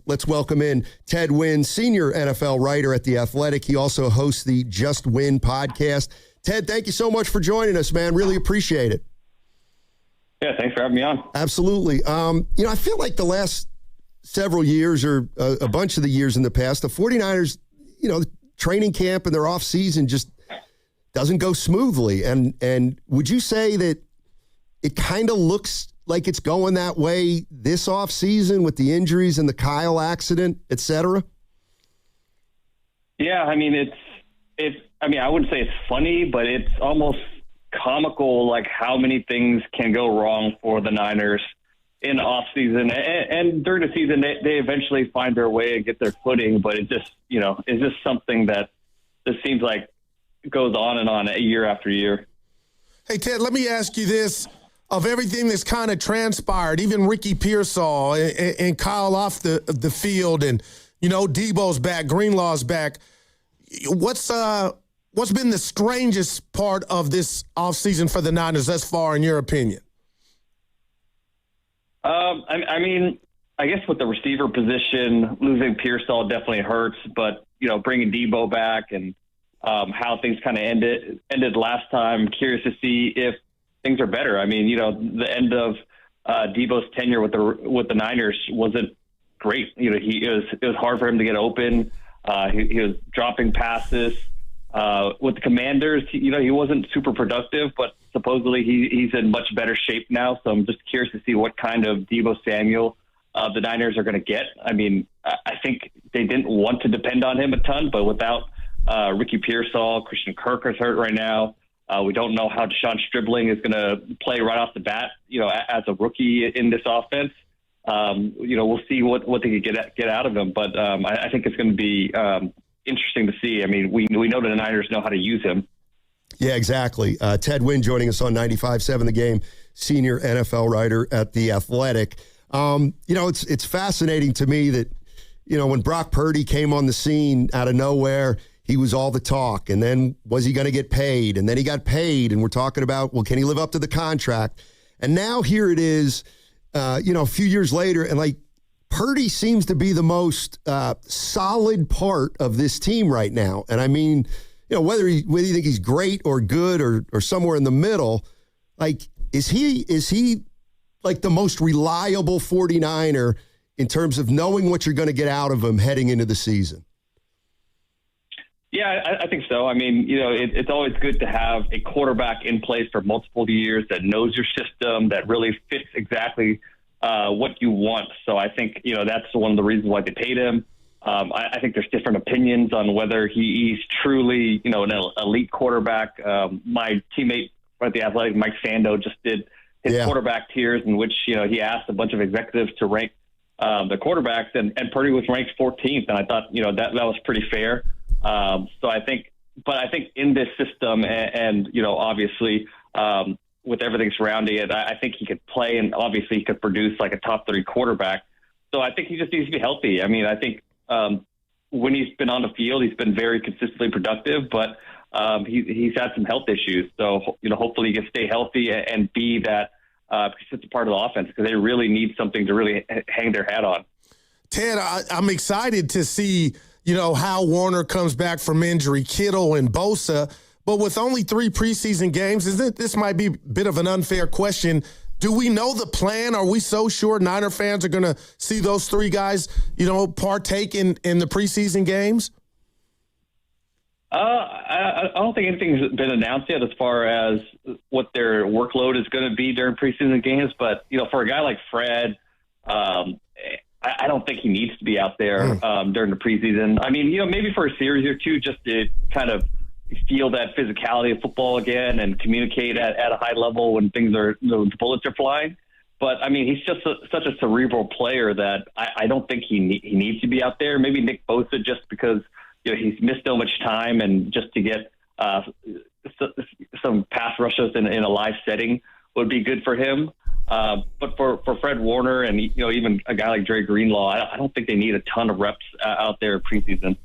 Let's welcome in Ted Nguyen, senior NFL writer at The Athletic. He also hosts the Just Win podcast. Ted, thank you so much for joining us, man. Really appreciate it. Yeah, thanks for having me on. Absolutely. I feel like the last several years or a bunch of the years in the past, the 49ers, the training camp and their off season just doesn't go smoothly. And would you say that it kind of looks like it's going that way this off season with the injuries and the Kyle accident, et cetera? Yeah, I mean, I wouldn't say it's funny, but it's almost comical, like how many things can go wrong for the Niners in off season and during the season. They eventually find their way and get their footing, but it just, it's just something that just seems like goes on and on year after year. Hey, Ted, let me ask you this. Of everything that's kind of transpired, even Ricky Pearsall and Kyle off the field and, Deebo's back, Greenlaw's back, what's been the strangest part of this offseason for the Niners thus far, in your opinion? I guess with the receiver position, losing Pearsall definitely hurts, but, bringing Deebo back and how things kind of ended last time, curious to see if things are better. I mean, the end of Deebo's tenure with the Niners wasn't great. It was hard for him to get open. He was dropping passes. With the Commanders, he wasn't super productive, but supposedly he's in much better shape now. So I'm just curious to see what kind of Deebo Samuel the Niners are going to get. I mean, I think they didn't want to depend on him a ton, but without Ricky Pearsall, Christian Kirk is hurt right now. We don't know how Deshaun Stribling is going to play right off the bat, as a rookie in this offense. We'll see what they can get out of him. But I think it's going to be interesting to see. I mean, we know that the Niners know how to use him. Yeah, exactly. Ted Nguyen joining us on 95.7 The Game, senior NFL writer at The Athletic. It's fascinating to me that, when Brock Purdy came on the scene out of nowhere, he was all the talk. And then was he going to get paid? And then he got paid. And we're talking about, well, can he live up to the contract? And now here it is, a few years later, and like Purdy seems to be the most solid part of this team right now. And I mean, whether you think he's great or good or somewhere in the middle, like, is he like the most reliable 49er in terms of knowing what you're going to get out of him heading into the season? Yeah, I think so. I mean, it's always good to have a quarterback in place for multiple years that knows your system, that really fits exactly what you want. So I think, that's one of the reasons why they paid him. I think there's different opinions on whether he's truly, an elite quarterback. My teammate at The Athletic, Mike Sando, just did his quarterback tiers in which, he asked a bunch of executives to rank the quarterbacks, and Purdy was ranked 14th. And I thought, that was pretty fair. So I think in this system and obviously, with everything surrounding it, I think he could play, and obviously he could produce like a top 3 quarterback. So I think he just needs to be healthy. I mean, I think, when he's been on the field, he's been very consistently productive, but, he's had some health issues. So, hopefully he can stay healthy and be that, consistent part of the offense, because they really need something to really hang their hat on. Ted, I'm excited to see, how Warner comes back from injury, Kittle and Bosa. But with only 3 preseason games, this might be a bit of an unfair question. Do we know the plan? Are we so sure Niner fans are going to see those 3 guys, partake in the preseason games? I don't think anything's been announced yet as far as what their workload is going to be during preseason games. But, for a guy like Fred, I don't think he needs to be out there during the preseason. I mean, maybe for a series or two, just to kind of feel that physicality of football again and communicate at a high level when things are, the bullets are flying. But I mean, he's just such a cerebral player that I don't think he needs to be out there. Maybe Nick Bosa, just because he's missed so much time, and just to get some pass rushes in a live setting would be good for him. But for Fred Warner and even a guy like Dre Greenlaw, I don't think they need a ton of reps out there preseason.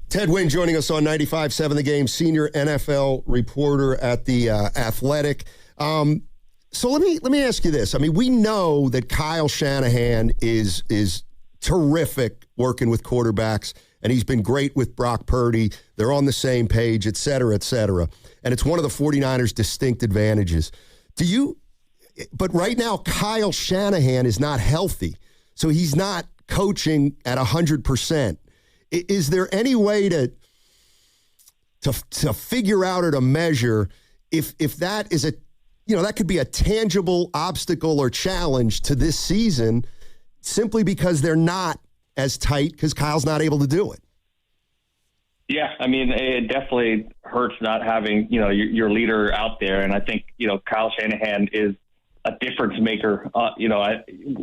Ted Nguyen joining us on 95.7 The Game, senior NFL reporter at The Athletic. So let me ask you this. I mean, we know that Kyle Shanahan is terrific working with quarterbacks, and he's been great with Brock Purdy. They're on the same page, et cetera, et cetera. And it's one of the 49ers' distinct advantages. But right now, Kyle Shanahan is not healthy, so he's not coaching at 100%. Is there any way to figure out or to measure if that is that could be a tangible obstacle or challenge to this season simply because they're not as tight because Kyle's not able to do it? Yeah, I mean, it definitely hurts not having, your leader out there. And I think, Kyle Shanahan is a difference maker.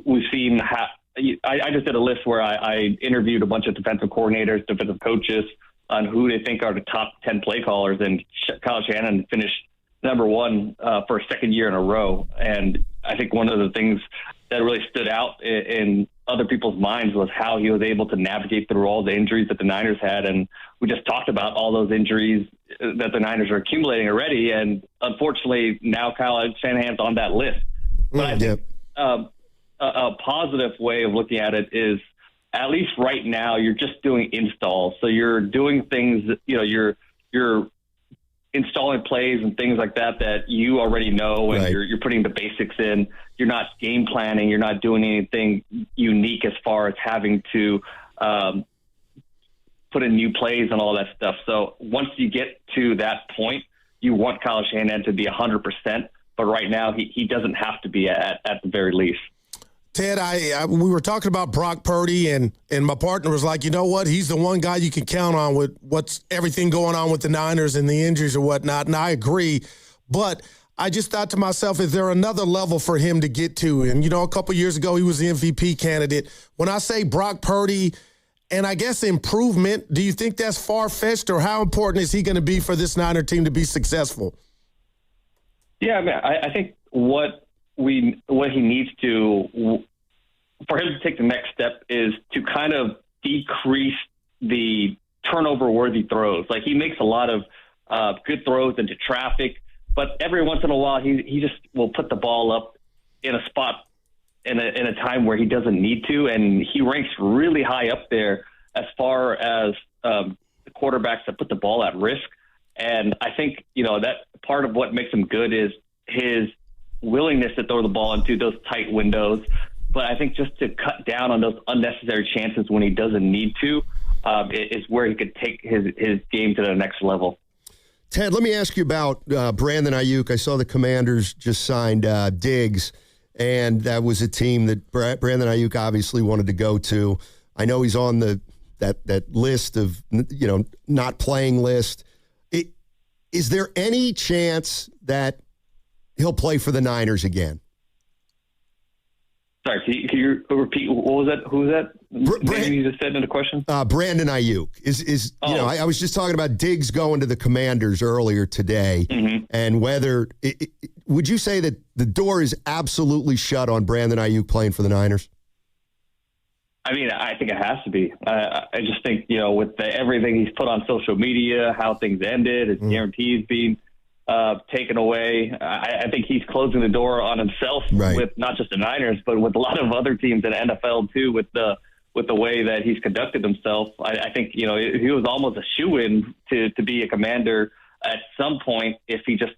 We've seen I just did a list where I interviewed a bunch of defensive coordinators, defensive coaches on who they think are the top 10 play callers. And Kyle Shanahan finished number one for a second year in a row. And I think one of the things that really stood out in other people's minds was how he was able to navigate through all the injuries that the Niners had. And we just talked about all those injuries that the Niners are accumulating already. And unfortunately, now Kyle Shanahan's on that list. But I think a positive way of looking at it is, at least right now, you're just doing installs. So you're doing things, you're installing plays and things like that you already know, and you're putting the basics in. You're not game planning. You're not doing anything unique as far as having to put in new plays and all that stuff. So once you get to that point, you want Kyle Shanahan to be 100%, but right now he doesn't have to be at the very least. Ted, we were talking about Brock Purdy, and my partner was like, you know what? He's the one guy you can count on with what's everything going on with the Niners and the injuries or whatnot, and I agree. But I just thought to myself, is there another level for him to get to? And, a couple years ago, he was the MVP candidate. When I say Brock Purdy and I guess improvement, do you think that's far-fetched, or how important is he going to be for this Niner team to be successful? Yeah, I mean, I think what he needs to, for him to take the next step, is to kind of decrease the turnover-worthy throws. Like, he makes a lot of good throws into traffic, but every once in a while he just will put the ball up in a spot in a time where he doesn't need to, and he ranks really high up there as far as the quarterbacks that put the ball at risk. And I think, that part of what makes him good is his willingness to throw the ball into those tight windows. But I think just to cut down on those unnecessary chances when he doesn't need to is where he could take his game to the next level. Ted, let me ask you about Brandon Aiyuk. I saw the Commanders just signed Diggs, and that was a team that Brandon Aiyuk obviously wanted to go to. I know he's on that list of not playing list. Is there any chance that he'll play for the Niners again? Sorry, can you repeat? What was that? Who was that? You just said in the question? Brandon Aiyuk. I was just talking about Diggs going to the Commanders earlier today, and whether would you say that the door is absolutely shut on Brandon Aiyuk playing for the Niners? I mean, I think it has to be. I just think, with everything he's put on social media, how things ended, his guarantees being taken away, I think he's closing the door on himself with not just the Niners, but with a lot of other teams in the NFL too, with the way that he's conducted himself. I think, he was almost a shoo-in to be a Commander at some point if he just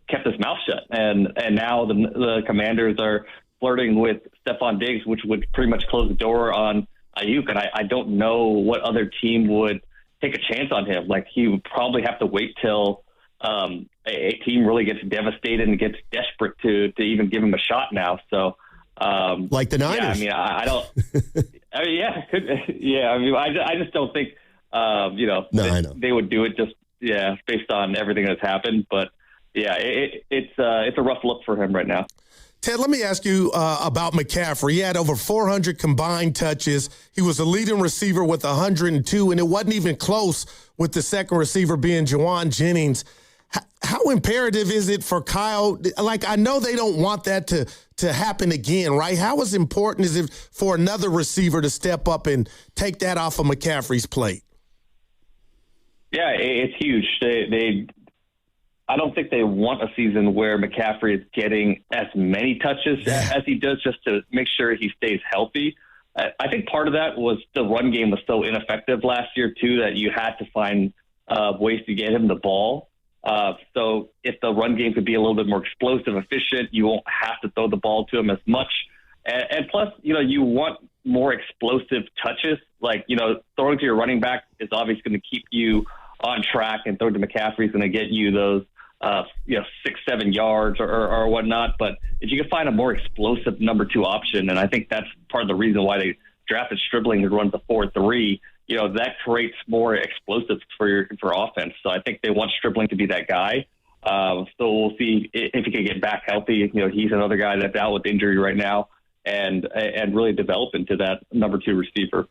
kept his mouth shut. And now the Commanders are flirting with Stephon Diggs, which would pretty much close the door on Aiyuk. And I don't know what other team would take a chance on him. Like, he would probably have to wait till a team really gets devastated and gets desperate to even give him a shot now. So, like the Niners. Yeah, I mean, I don't. I mean, yeah. I mean, I just don't think they would do it just based on everything that's happened. But yeah, it's a rough look for him right now. Ted, let me ask you about McCaffrey. He had over 400 combined touches. He was the leading receiver with 102, and it wasn't even close with the second receiver being Juwan Jennings. How imperative is it for Kyle? Like, I know they don't want that to happen again, right? How important is it for another receiver to step up and take that off of McCaffrey's plate? Yeah, it's huge. I don't think they want a season where McCaffrey is getting as many touches as he does, just to make sure he stays healthy. I think part of that was the run game was so ineffective last year too that you had to find ways to get him the ball. So if the run game could be a little bit more explosive, efficient, you won't have to throw the ball to him as much. And plus, you want more explosive touches. Like, throwing to your running back is obviously going to keep you on track, and throwing to McCaffrey is going to get you those 6-7 yards or whatnot. But if you can find a more explosive number 2 option, and I think that's part of the reason why they drafted Stribling to run the 4-3, that creates more explosives for offense. So I think they want Stribling to be that guy. So we'll see if he can get back healthy. He's another guy that's out with injury right now, and really develop into that number 2 receiver.